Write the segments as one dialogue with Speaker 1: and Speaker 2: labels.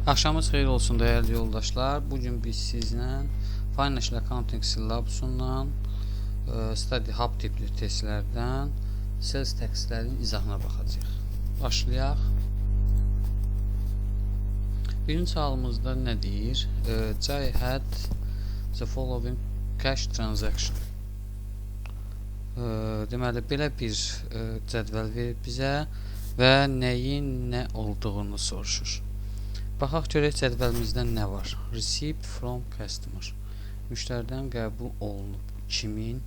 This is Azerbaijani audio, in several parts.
Speaker 1: Axşamınız xeyir olsun dəyərli yoldaşlar. Bugün biz sizlə Financial Accounting Syllabus-undan Study Hub tipli testlərdən sales taxlərin izahına baxacağıq. Başlayaq. Birinci halımızda nə deyir? Jay had the following cash transaction. Deməli, belə bir cədvəl verib bizə və nəyin nə olduğunu soruşur. Baxaq görək cədvəlimizdə nə var? Received from customer. Müştəridən qəbul olunub 2000.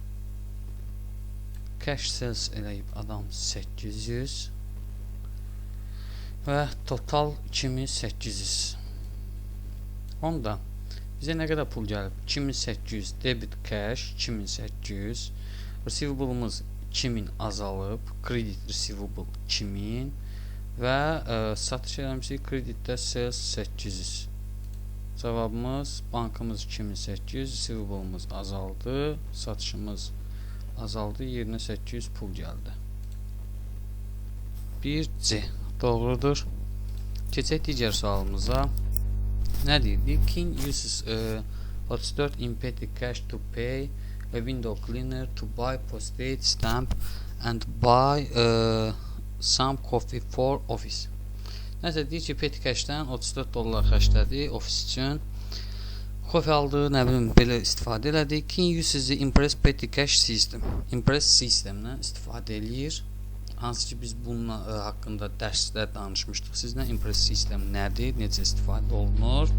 Speaker 1: Cash sales eləyib adam 800 və total 2800. Onda bizə nə qədər pul gəlib? 2800 debit cash 2800. Receivable'ımız 2000 azalıb. Credit receivable 2000. Və satış eləmişik kreditdə sales 800. Cavabımız bankımız 2800, receivablımız azaldı, satışımız azaldı, yerinə 800 pul gəldi. 1C doğrudur. Keçək digər sualımıza. Nə deyirdik? King uses 34 in petty cash to pay a window cleaner to buy postage stamp and buy some coffee for office. Nəsə deyir ki, petty cashdən 34 dollar xərclədi ofis üçün. Kofe aldı, nə bilim, belə istifadə elədi. King uses the Impress petty cash system. Impress sistemdən istifadə eləyir. Hansı ki, biz bunun haqqında dərsdə danışmışdıq. Sizlə Impress sistem nədir, necə istifadə olunur.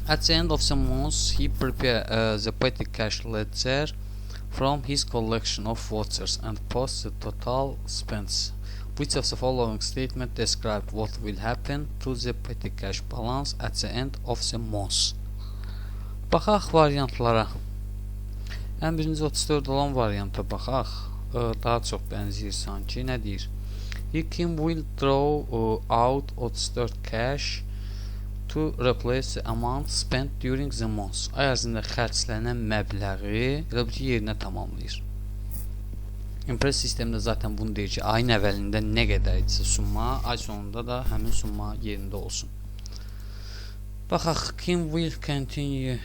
Speaker 1: At the end of the month, he prepared the petty cash ledger from his collection of vouchers and post the total spends. Which of the following statement describe what will happen to the petty cash balance at the end of the month? Baxaq variantlara. Ən birinci 34 olan varianta baxaq. Daha çox bənzəyir sanki. Nə deyir? Kim will draw out 34 cash to replace the amount spent during the month. Ay ərzində xərclənən məbləği elə bir ki, yerinə tamamlayır. Impress sistemdə zaten bunu deyir ki, ayın əvvəlində nə qədər idisə summa, ay sonunda da həmin summa yerində olsun. Baxaq, Kim will continue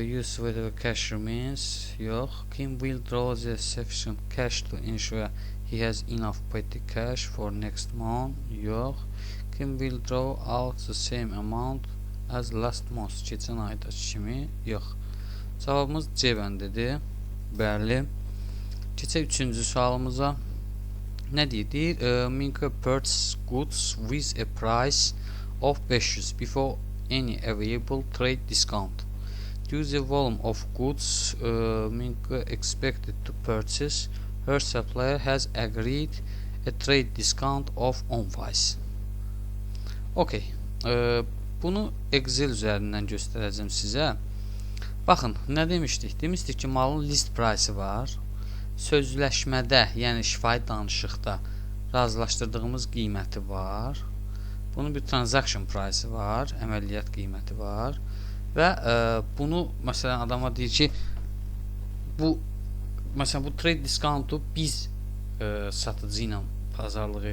Speaker 1: use whatever cash remains? Yox. Kim will draw the sufficient cash to ensure he has enough petty cash for next month? Yox. Kim will draw out the same amount as last month? Keçən aydakı kimi? Yox. Cavabımız C bəndədir. Bəli. Keçək üçüncü sualımıza. Nə deyir? Minka purchased goods with a price of 500 before any available trade discount. Due to the volume of goods Minka expected to purchase, her supplier has agreed a trade discount of 10%. Okay. Bunu Excel üzərindən göstərəcəm sizə. Baxın, nə demişdik? Demişdik ki, malın list price var. Sözləşmədə, yəni şifahi danışıqda razılaşdırdığımız qiyməti var. Bunun bir transaction price var, əməliyyat qiyməti var. Və bunu, məsələn, adama deyir ki, məsələn, bu trade discountu biz satıcı ilə bazarlıq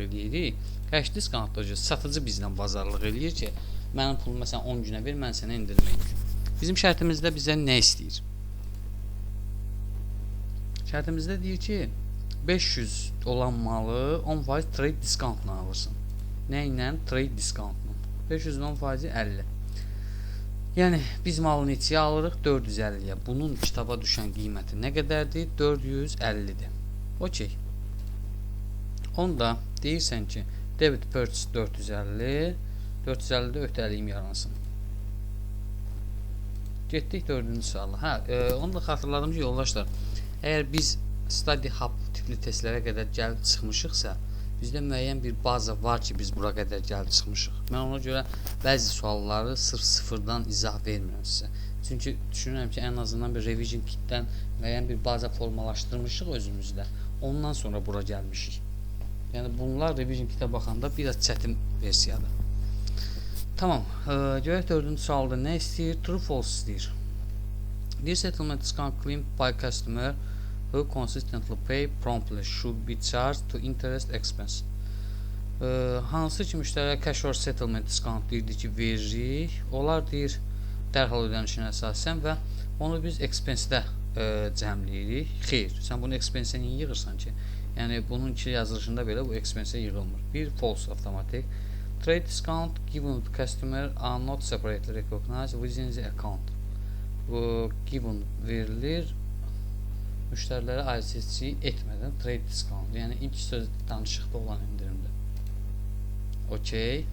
Speaker 1: eləyirik. Cash discount da satıcı bizlə bazarlıq eləyir ki, mənim pulum məsələn 10 günə ver, mən sənə indirməyim. Bizim şərtimizdə bizə nə istəyir? Şərtimizdə deyir ki, 500 olan malı 10% trade discountla alırsan. Nə ilə? Trade discountla. 500-ün 10%-i 50. Yəni, biz malı neçəyə alırıq? 450-yə. Bunun kitaba düşən qiyməti nə qədərdir? 450-dir. Okey. Onda deyirsən ki, debit purchase 450, 450-də öhdəliyim yaransın. Getdik 4-cü suala. Onu da xatırladım ki, yoldaşlar, əgər biz Study Hub tipli testlərə qədər gəlib çıxmışıqsa, bizdə müəyyən bir baza var ki, biz bura qədər gəlib çıxmışıq. Mən ona görə bəzi sualları sırf sıfırdan izah vermirəm sizə. Çünki düşünürəm ki, ən azından bir revision kitdən müəyyən bir baza formalaşdırmışıq özümüzdə. Ondan sonra bura gəlmişik. Yəni, bunlar revision kitə baxanda biraz çətin versiyadır. Tamam, görək 4-cü sualda nə istəyir? True, false istəyir. This settlement discount claimed by customer who consistently pay promptly should be charged to interest expense. Hansı ki müştəriyə cash or settlement discount deyirdi ki veririk, onlar deyir dərhal ödənişinə əsasən və onu biz expense-də cəmləyirik. Xeyr, sən bunu expense-ə niyə yığırsan ki? Yəni bunun iki yazılışında belə bu expense-ə yığılmır. Bir false avtomatik. Trade discount given to customer are not separately recognized within the account. Bu given verilir müştərilərə aid seçkiyi etmədən trade discount. Yəni ilk söz danışıqda olan endirimdir. Okey.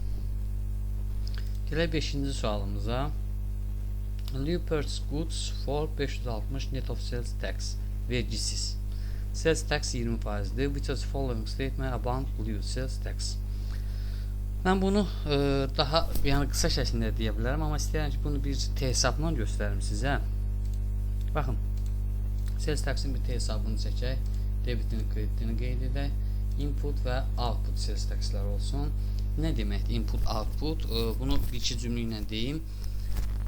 Speaker 1: Gələk 5-ci sualımıza. You purchase goods for 560 net of sales tax vergisiz. Sales tax 20%'dir. Which is following statement about lieu sales tax. Mən bunu daha yəni qısa şəklində deyə bilərəm, amma istəyirəm ki bunu bir T hesabla göstərim sizə. Baxın. Sales tax'ın bir T hesabını çəkək. Debitini, kreditini qeyd edək. Input və output sales tax'lar olsun. Nə deməkdir input, output? Bunu bir-iki cümlə ilə deyim.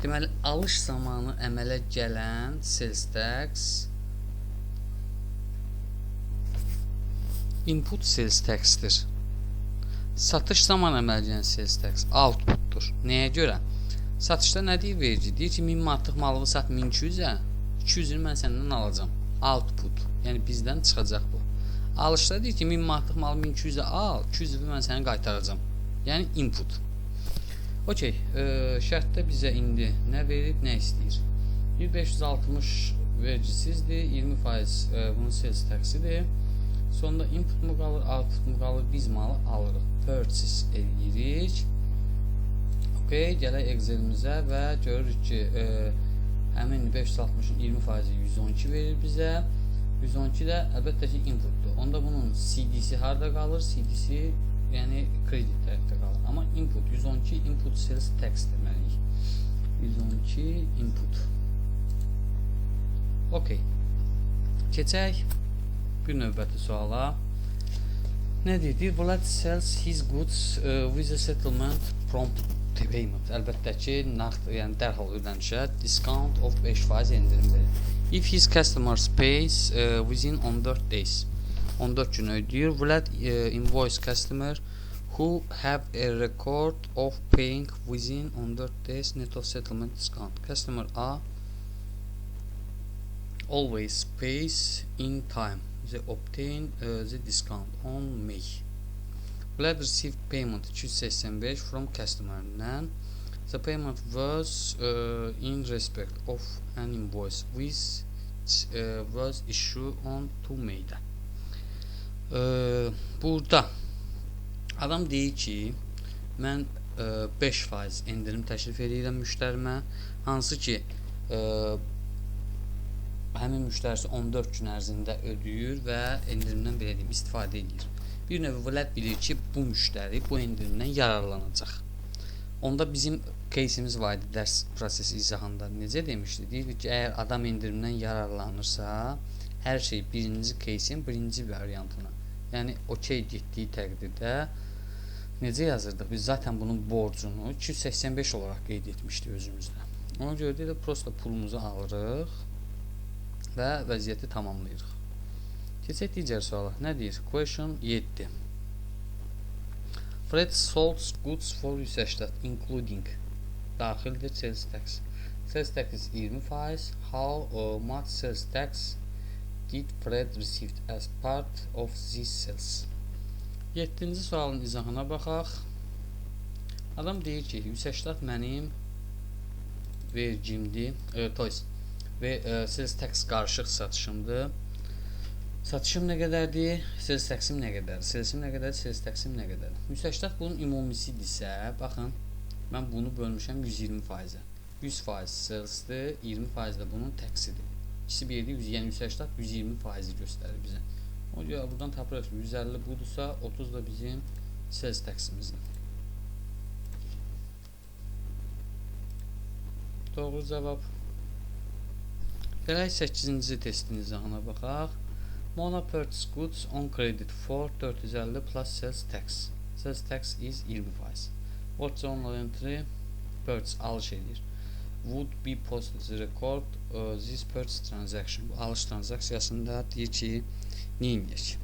Speaker 1: Deməli, alış zamanı əmələ gələn sales tax input sales tax'dir. Satış zamanı əmələ gələn sales tax output'dur. Nəyə görə? Satışda nə deyir verici? Deyir ki, 1000 manatlıq malını sat 1200-ə, 200-ünü mən səndən alacam. Output. Yəni bizdən çıxacaq bu. Alışda deyir ki, 1000 manatlıq malı 1200-ə al, 200-ünü mən sənə qaytaracam. Yəni input. Okey, şərtdə bizə indi nə verib, nə istəyir? 1560 vergisizdir, 20% bunun sales taxidir. Sonunda input mu qalır, output mu qalır? Biz malı alırıq. Purchase edirik. Okey, gələk Excel-imizə və görürük ki, həmin 560-ın 20%-i 112 verir bizə. 112 də əlbəttə ki inputdur. Onda bunun CD'si harada qalır? CD'si yəni kredit tərəfdə qalır. Amma input 112 input sales tax deməliyik. 112 input. Okey. Keçək bir növbəti suala. Nə deyir? Vlad sells his goods with a settlement prompt payment. Əlbəttə ki, nağd, yəni dərhal ödənişə discount of 5% endirim verir. If his customers pays within 14 days. 14 gün ödəyir. Vlad invoice customer who have a record of paying within 14 days net of settlement discount. Customer A always pays in time. They obtain the discount on May. Vlad received payment 285 from customer. The payment was in respect of an invoice which was issued on 2 May'də. Burada adam deyir ki, mən 5% endirim təklif edirəm müştərimə, hansı ki həmin müştərisi 14 gün ərzində ödəyir və endirimdən belə deyim, istifadə edir. Bir növ Vlad bilir ki, bu müştəri bu endirimdən yararlanacaq. Onda bizim case'imiz var idi dərs prosesi izahında. Necə demişdi? Deyir ki, əgər adam endirimdən yararlanırsa, hər şey birinci case'in birinci variantına. Yəni, okey getdiyi təqdirdə necə yazırdıq? Biz zaten bunun borcunu 285 olaraq qeyd etmişdik özümüzdə. Ona görə də prosta pulumuzu alırıq və vəziyyəti tamamlayırıq. Keçək digər suala. Nə deyir? Question 7. Fred sold goods for 180 including daxildir sales tax. Sales tax is 20%. How much sales tax did Fred received as part of these sales? 7-ci sualın izahına baxaq. Adam deyir ki, 180 mənim vergimdir, və sales tax qarışıq satışımdır. Satışım nə qədərdir? Sales taxim nə qədərdir? Salesim nə qədərdir? Sales taxim nə qədərdir? 180 bunun ümumisidirsə, baxın, mən bunu bölmüşəm 120%-ə. 100% salesdir, 20% də bunun taxidir. İkisi bir yerdə, yəni 180 120% göstərir bizə. O görə buradan tapırıq ki, 150 budursa, 30 da bizim sales taximizdir. Doğru cavab. Gələk 8-ci testin izahına baxaq. Mona purchase goods on credit for 450 plus sales tax. Sales tax is 20%. What journal entry purchase alış edir. Would be posted the record this purchase transaction. Bu alış transaksiyasında deyir ki, neyinləyək?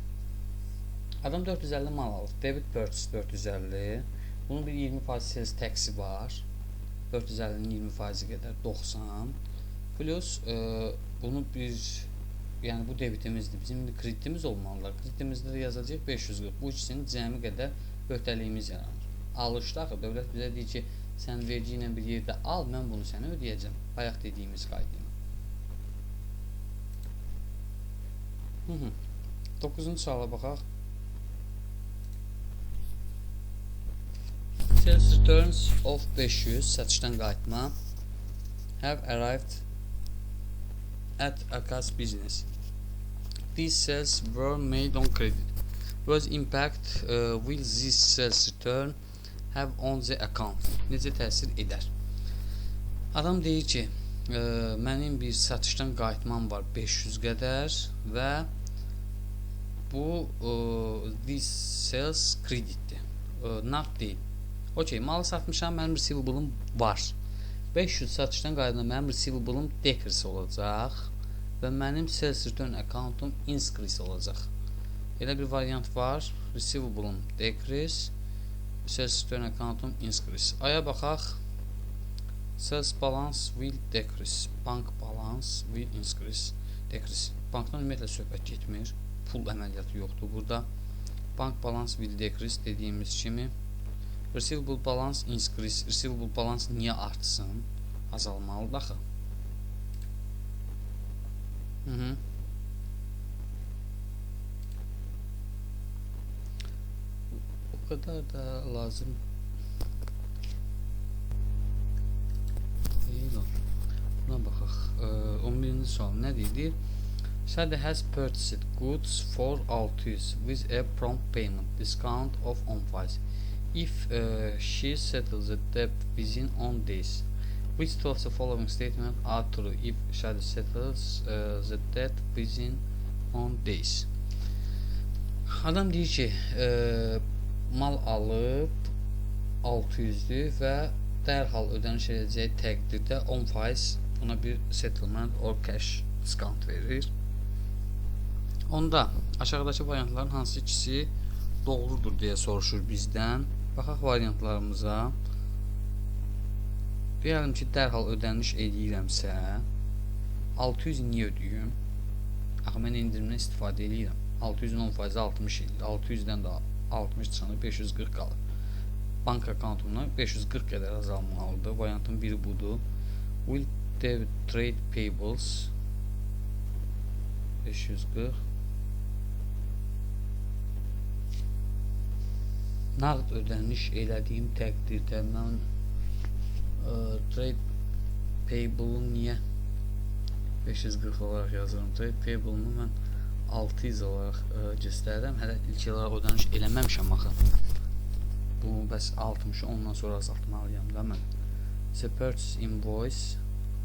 Speaker 1: Adam 450 mal alır. Debit purchase 450. Bunun bir 20% sales taxi var. 450'nin 20% qədər 90. Plus bunu biz yəni bu debitimizdir. Bizim indi kreditimiz olmalıdır. Kreditimizdə də yazacağıq 540. Bu ikisinin cəmi qədər öhdəliyimiz yaranır. Alışda axı dövlət bizə deyir ki, sən vergi ilə bir yerdə al, mən bunu sənə ödəyəcəm. Bayaq dediyimiz qayda ilə. 9-cu suala baxaq. Sales returns of 500 satışdan qayıtma have arrived at Akas business. These sales were made on credit. What impact will this sales return have on the account? Necə təsir edər? Adam deyir ki, mənim bir satışdan qayıtmam var 500 qədər və bu this sales kreditdir. Nağd deyil. Okey, malı satmışam, mənim receivable-ım var. 500 satışdan qayıtma mənim receivable-ım decrease olacaq və mənim sales return account-um increase olacaq. Elə bir variant var. Receivable-ım decrease, sales return account-um increase. Aya baxaq. Sales balance will decrease. Bank balance will increase. Decrease. Bankdan ümumiyyətlə söhbət getmir. Pul əməliyyatı yoxdur burada. Bank balance will decrease dediyimiz kimi. Receivable balance increase. Receivable balance niyə artsın? Azalmalıdır axı. O kadar da lazım değil o. Buna baxaq. 11-ci sual nə deyir? Shadi has purchased goods for 600 with a prompt payment discount of 10%. If she settles the debt within 10 days, which of the following statement are true if Shadi settles the debt within 10 days? Adam deyir ki, mal alıb 600'dür və dərhal ödəniş edəcəyi təqdirdə 10% buna bir settlement or cash discount verir. Onda aşağıdakı variantların hansı ikisi doğrudur deyə soruşur bizdən. Baxaq variantlarımıza. Deyəlim ki, dərhal ödəniş edirəmsə 600 niyə ödəyim? Axı mən indirimdən istifadə edirəm. 600'ün 10% 60 edir. 600'dən də 60 çıxanı 540 qalır. Bank akkontumdan 540 qədər azalmalıdır. Variantın biri budur. Will debit trade payables 540 nağd ödəniş elədiyim təqdirdə mən trade payable-ı niyə 540 olaraq yazıram? Trade payable-ını mən 600 olaraq göstərirəm. Hələ ilk olaraq ödəniş eləməmişəm axı. Bu bəs 60'ı ondan sonra azaltmalıyam da mən. The purchase invoice,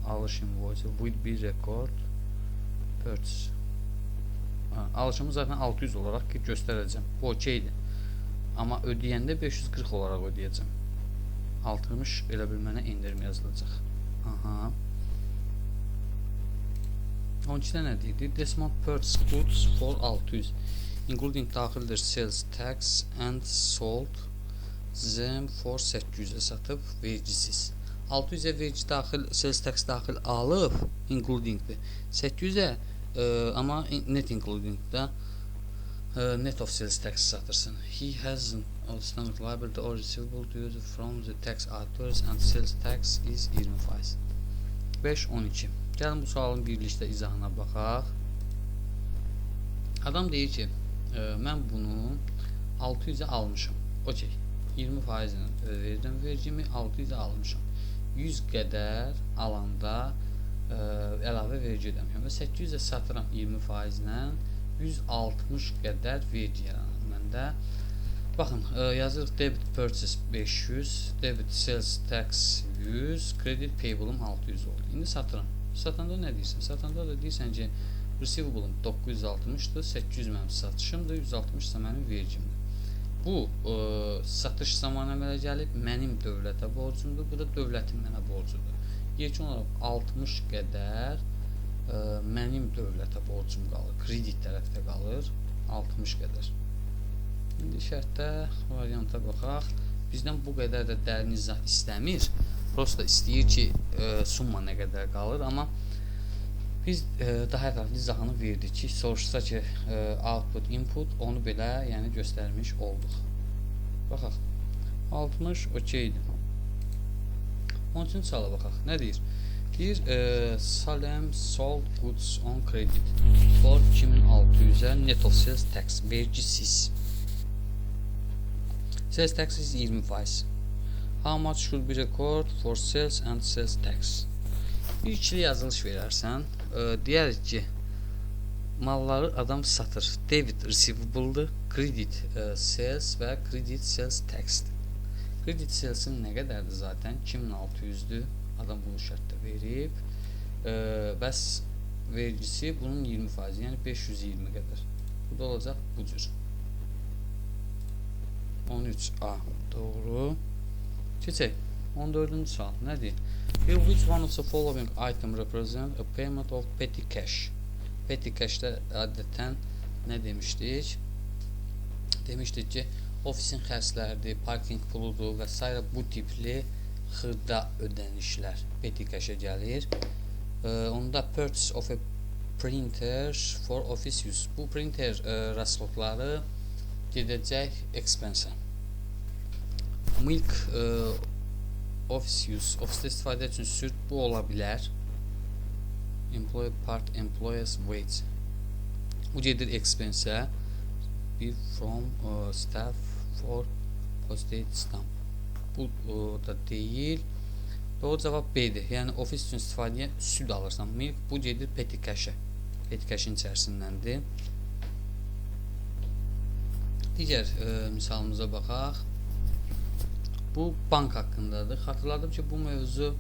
Speaker 1: alış invoice will be record purchase. Alışımı zaten 600 olaraq göstərəcəm. Bu okeydir. Amma ödəyəndə 540 olaraq ödəyəcəm. 60 elə bir mənə endirim yazılacaq. Aha. 12-də nə deyir? This month purchase goods for 600 including daxildir sales tax and sold them for 800'e satıb vergisiz. 600'e vergi daxil, sales tax daxil alıb includingdir. 800'e amma net includingdə net of sales tax satırsan. He has an outstanding liability or receivable due from the tax authorities and sales tax is 20%. 5-12. Gəlin bu sualın birlikdə izahına baxaq. Adam deyir ki, mən bunu 600'e almışam. Okey. 20% ilə verdim vergimi, 600'e almışam. 100 qədər alanda əlavə vergi ödəmişəm və 800'e satıram 20% ilə 160 qədər vergi yaranır məndə. Baxın, yazırıq debit purchase 500, debit sales tax 100, credit payable-ım 600 oldu. İndi satıram. Satanda nə deyirsən? Satanda da deyirsən ki, receivable-ım 960'dır, 800 mənim satışımdır, 160 isə mənim vergimdir. Bu satış zamanı əmələ gəlib, mənim dövlətə borcumdur, bu da dövlətin mənə borcudur. Yekun olaraq 60 qədər mənim dövlətə borcum qalır, kredit tərəfdə qalır 60 qədər. İndi şərtdə varianta baxaq. Bizdən bu qədər də dərin izah istəmir. Prosta istəyir ki, summa nə qədər qalır, amma biz daha ətraflı izahını verdik ki, soruşsa ki, output, input, onu belə yəni göstərmiş olduq. Baxaq. 60 okeydir. Onun üçün sala baxaq. Nə deyir? Deyir, Salem sold goods on credit for 2600-ə net of sales tax, vergisiz. Sales tax is 20%. How much should be record for sales and sales tax? Bir ikili yazılış verərsən, deyərik ki, malları adam satır. Debit receivable-dır, credit sales və credit sales tax-dir. Credit sales-in nə qədərdir zaten? 2600-dür. Adam bunu şərtdə verib. Bəs vergisi bunun 20%, yəni 520 qədər. Bu da olacaq bu cür. 13A doğru. Keçək. 14-cü sual. Nədir? Which one of the following item represent a payment of petty cash? Petty cash-də adətən nə demişdik? Demişdik ki, ofisin xərcləridir, parking puludur və s. bu tipli xırda ödənişlər petty cash-ə gəlir. Onda purchase of a printer for office use. Bu printer rəsxodları gedəcək expense-ə. Milk office use, ofisdə istifadə üçün süd bu ola bilər. Employee part, employees wage. Bu gedir expense-ə. Be from staff for postage stamp. Bu da deyil. Doğru cavab B-dir. Yəni ofis üçün istifadəyə süd alırsan. Milk bu gedir petty cash-ə. Petty cash-in içərisindəndir. Digər misalımıza baxaq. Bu bank haqqındadır. Xatırladım ki, bu mövzu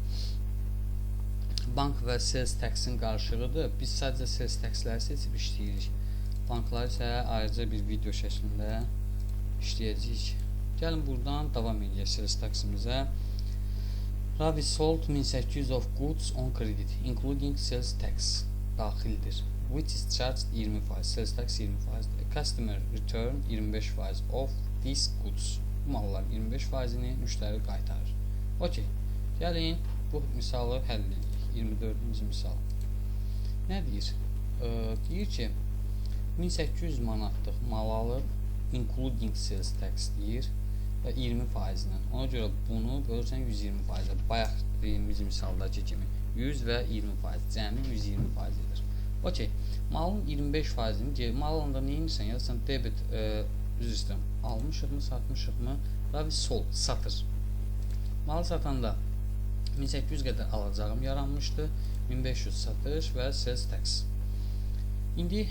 Speaker 1: bank və sales tax-in qarşılığıdır. Biz sadəcə sales tax-ləri seçib işləyirik. Bankları isə ayrıca bir video şəklində işləyəcəyik. Gəlin buradan davam edək sales tax-imizə. Ravi sold 1800 of goods on credit, including sales tax daxildir. Which is charged 20%, sales tax 20%. Customer return 25% of these goods. Bu malların 25%-ni müştəri qaytarır. Okey. Gəlin bu misalı həll edirik. 24-cü misal. Nə deyir? Deyir ki, 1800 manatlıq mal alıb, including sales tax deyir və 20%-lə. Ona görə bunu bölürsən 120%-ə. Bayaq dediyimiz misaldakı kimi 100 və 20%. Cəmi 120% edir. Okey. Malın 25%-ni mal alanda nə edirsən? Yazırsan debit üzr istəyirəm. Almışıqmı, satmışıqmı? Ravi sold, satır. Malı satanda 1800 qədər alacağım yaranmışdı. 1500 satış və sales tax. İndi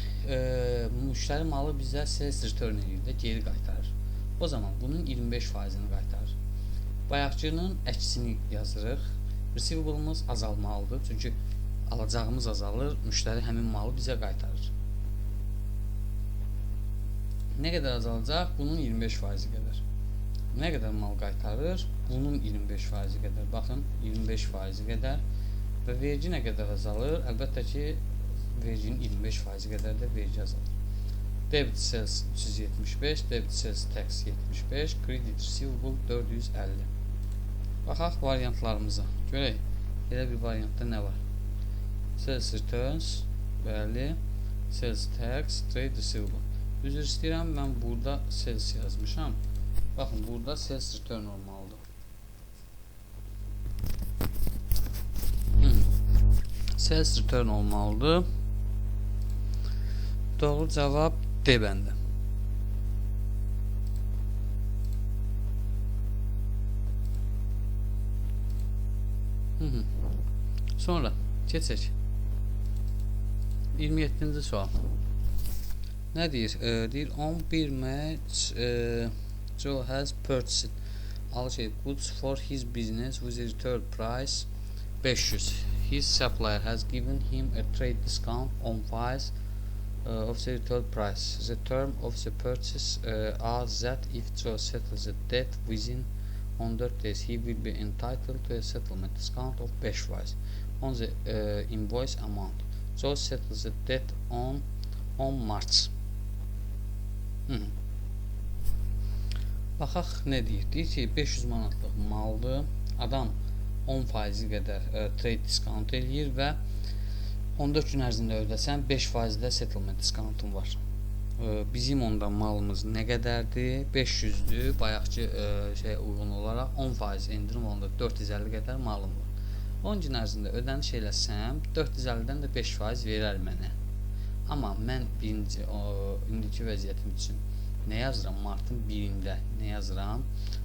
Speaker 1: müştəri malı bizə sales return edir də, geri qaytarır. O zaman bunun 25%-ni qaytarır. Bayaqçının əksini yazırıq. Receivable-ımız azalmalıdır. Çünki alacağımız azalır, müştəri həmin malı bizə qaytarır. Nə qədər azalacaq? Bunun 25%-i qədər. Nə qədər mal qaytarır? Bunun 25%-i qədər. Baxın, 25%-i qədər. Və vergi nə qədər azalır? Əlbəttə ki, verginin 25%-i qədər də vergi azalır. Debit sales 375, debit sales tax 75, credit receivable 450. Baxaq variantlarımıza. Görək, elə bir variantda nə var? Sales returns, bəli, sales tax, trade receivable. Üzr istəyirəm, mən burada sales yazmışam. Baxın, burada sales return olmalıdır. Sales return olmalıdır. Doğru cavab D bəndə. Sonra keçək. 27-ci sual. Nə deyir? Deyir, on bir match Joe has purchased allocated goods for his business with a return price 500. His supplier has given him a trade discount on price of the return price. The term of the purchase are that if Joe settles the debt within 100 days, he will be entitled to a settlement discount of 5% on the invoice amount. Joe settles the debt on March. Baxaq nə deyir? Deyir ki, 500 manatlıq maldır. Adam 10% qədər trade discount eləyir və 14 gün ərzində ödəsən 5% də settlement discountun var. Bizim onda malımız nə qədərdir? 500-dür. Bayaqki uyğun olaraq 10% endirim olanda 450 qədər malım var. 10 gün ərzində ödəniş eləsəm 450-dən də 5% verər mənə. Amma mən indiki vəziyyətim üçün nə yazıram? Martın 1-də nə yazıram?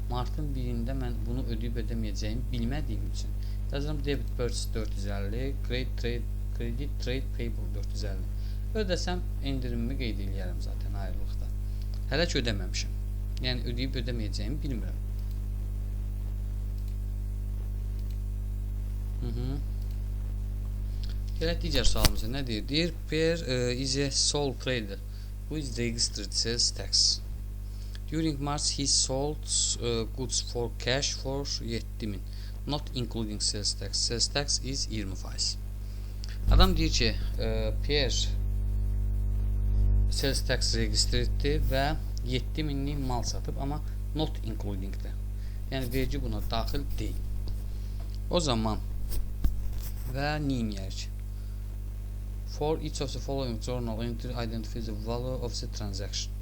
Speaker 1: Martın 1-də mən bunu ödəyib ödəməyəcəyimi bilmədiyim üçün yazıram debit purchase 450, credit trade payable 450. Ödəsəm endirimimi qeyd edərəm zaten ayrılıqda. Hələ ki ödəməmişəm. Yəni ödəyib ödəməyəcəyimi bilmirəm. Gələk digər sualımıza nə deyir? Deyir, Pierre is a sole trader who is registered sales tax. During March he sold goods for cash for 7000, not including sales tax. Sales tax is 20%. Adam deyir ki, Pierre sales tax registereddir və 7000'lik mal satıb, amma not including'dir. Yəni vergi buna daxil deyil. O zaman və neyiniyək? For each of the following journal entry identifies the value of the transaction.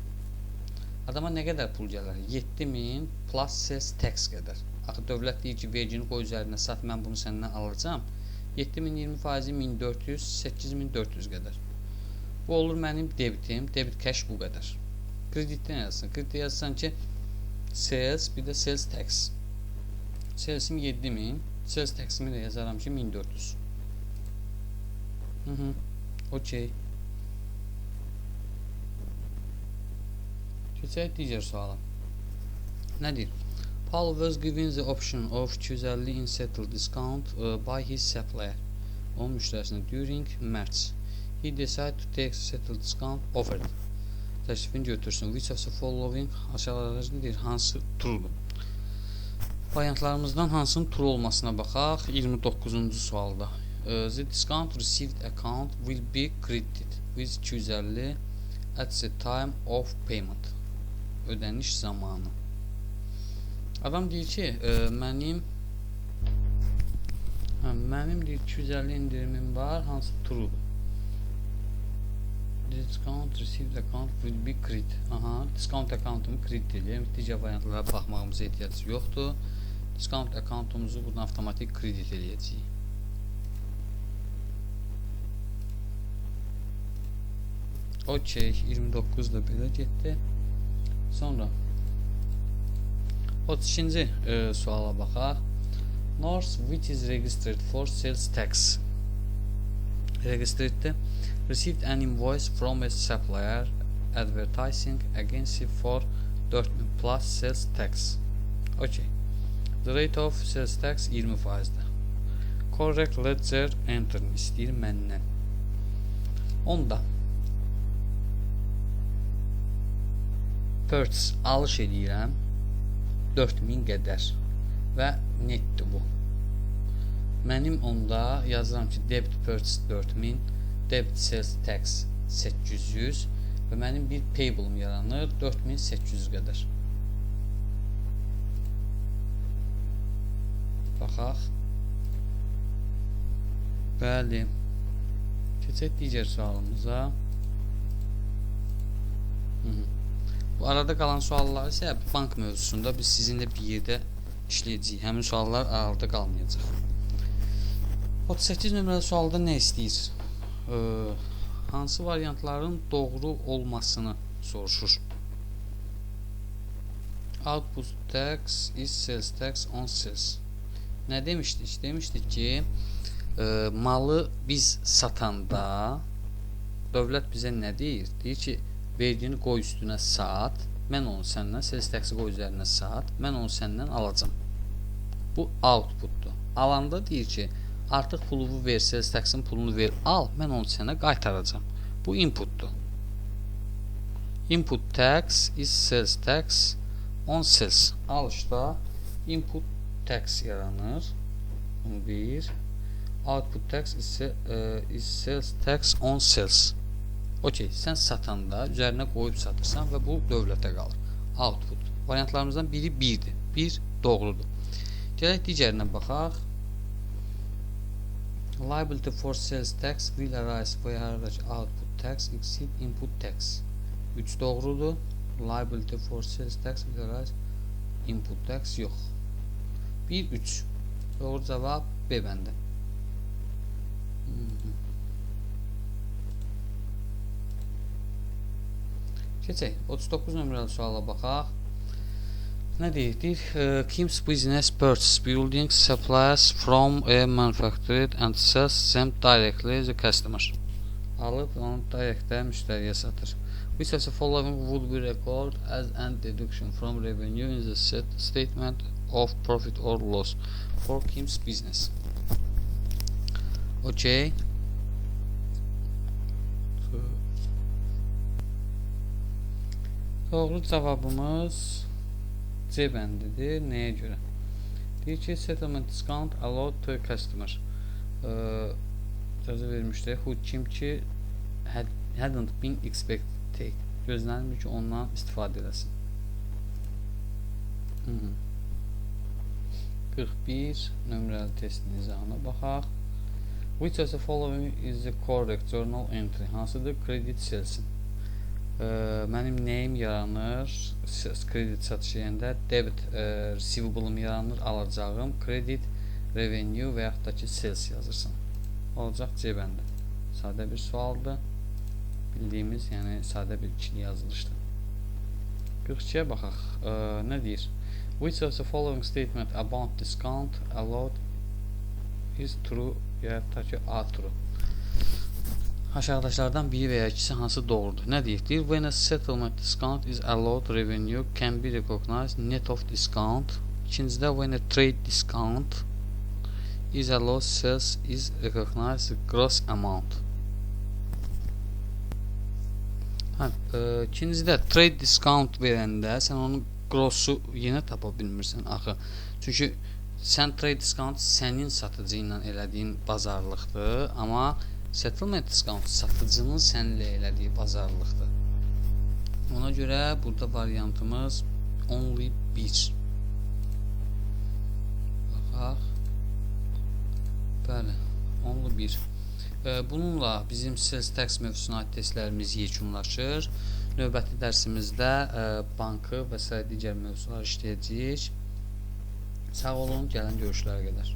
Speaker 1: Adama nə qədər pul gəlir? 7000 plus sales tax qədər. Axı dövlət deyir ki, vergini qoy üzərinə sat, mən bunu səndən alacağım. 7000 20% 1400, 8400 qədər. Bu olur mənim debitim, debit cash bu qədər. Kreditdən yazsın. Kreditə yazsan ki, sales, bir də sales tax. Salesim 7000, sales taximi də yazaram ki, 1400. Okey. Keçək digər suala. Nə deyir? Paul was given the option of 250 in settled discount by his supplier. Onun müştərisinə during March. He decided to take settled discount offered. Təklifini götürsün. Which of the following aşağıda deyir? Hansı true'dur? Variantlarımızdan hansının true olmasına baxaq. 29-cu sualda. The discount received account will be credited with 250 at the time of payment. Ödəniş zamanı. Adam deyir ki, mənim deyir 250 indirimim var, hansı true? Discount received account will be credited. Discount accountumu credit edeyim. Digər variantlara baxmağımıza ehtiyac yoxdur. Discount accountumuzu buradan avtomatik credit edəcəyik. Okey, 29 da belə getdi. Sonra 32-ci suala baxaq. North which is registered for sales tax. Registereddir. Received an invoice from a supplier advertising against it for 4000 plus sales tax. Okay. The rate of sales tax 20%'dir. Correct ledger enter istəyir məndən. Onda purchase alış edirəm 4000 qədər və netdir bu. Mənim onda yazıram ki, debit purchase 4000, debit sales tax 800 və mənim bir payable'ım yaranır 4800 qədər. Baxaq. Bəli. Keçək digər sualımıza. Bu arada qalan suallar isə bank mövzusunda biz sizinlə bir yerdə işləyəcəyik. Həmin suallar arada qalmayacaq. 38 nömrəli sualda nə istəyir? Hansı variantların doğru olmasını soruşur. Output tax is sales tax on sales. Nə demişdik? Demişdik ki, malı biz satanda dövlət bizə nə deyir? Deyir ki, vergini qoy üstünə sat, mən onu səndən, sales taxi qoy üzərinə sat, mən onu səndən alacam. Bu outputdur. Alanda deyir ki, artıq pulumu ver, sales taxin pulunu ver, al, mən onu sənə qaytaracam. Bu inputdur. Input tax is sales tax on sales. Alışda input tax yaranır. Bunu bir. Output tax is sales tax on sales. Okey, sən satanda üzərinə qoyub satırsan və bu dövlətə qalır. Output. variantlarımızdan biri 1-dir. 1 doğrudur. Gələk digərinə baxaq. Liability for sales tax will arise where output tax exceed input tax. 3 doğrudur. Liability for sales tax will arise input tax yox. 1-3. Doğru cavab B bəndə. Keçək. 39 nömrəli suala baxaq. Nə deyir? Kim's business purchase building supplies from a manufacturer and sells them directly to the customer. Alıb onu direktə müştəriyə satır. Which of the following would be recorded as an deduction from revenue in the statement of profit or loss for Kim's business? Okay. Doğru cavabımız C bəndidir. Nəyə görə? Deyir ki, settlement discount allowed to a customer. Sözü vermişdir. Kim ki hadn't been expected. Gözlənilmir ki, ondan istifadə eləsin. 41 nömrəli testin izahına baxaq. Which of the following is the correct journal entry? Hansıdır? Credit sales'in. Mənim nəyim yaranır? Kredit satışı yerində debit receivablım yaranır, alacağım. Credit revenue və yaxud da ki sales yazırsan. Olacaq C bəndə. Sadə bir sualdır. Bildiyimiz, yəni sadə bir ikili yazılışdır. 42-yə baxaq. Nə deyir? Which of the following statement about discount allowed is true ya da ki A true. Aşağıdakilərdən biri və ya ikisi hansı doğrudur? Nə deyir? When a settlement discount is allowed, revenue can be recognized net of discount. İkincidə when a trade discount is allowed, sales is recognized gross amount. İkincidə trade discount verəndə sən onun gross'u yenə tapa bilmirsən axı. Çünki sən trade discount sənin satıcı ilə elədiyin bazarlıqdır, amma settlement discount satıcının səninlə elədiyi bazarlıqdır. Ona görə burada variantımız only 1. Baxaq. Bəli, only 1. Bununla bizim sales tax mövzusuna aid testlərimiz yekunlaşır. Növbəti dərsimizdə bankı və s. digər mövzular işləyəcəyik. Sağ olun, gələn görüşlərə qədər.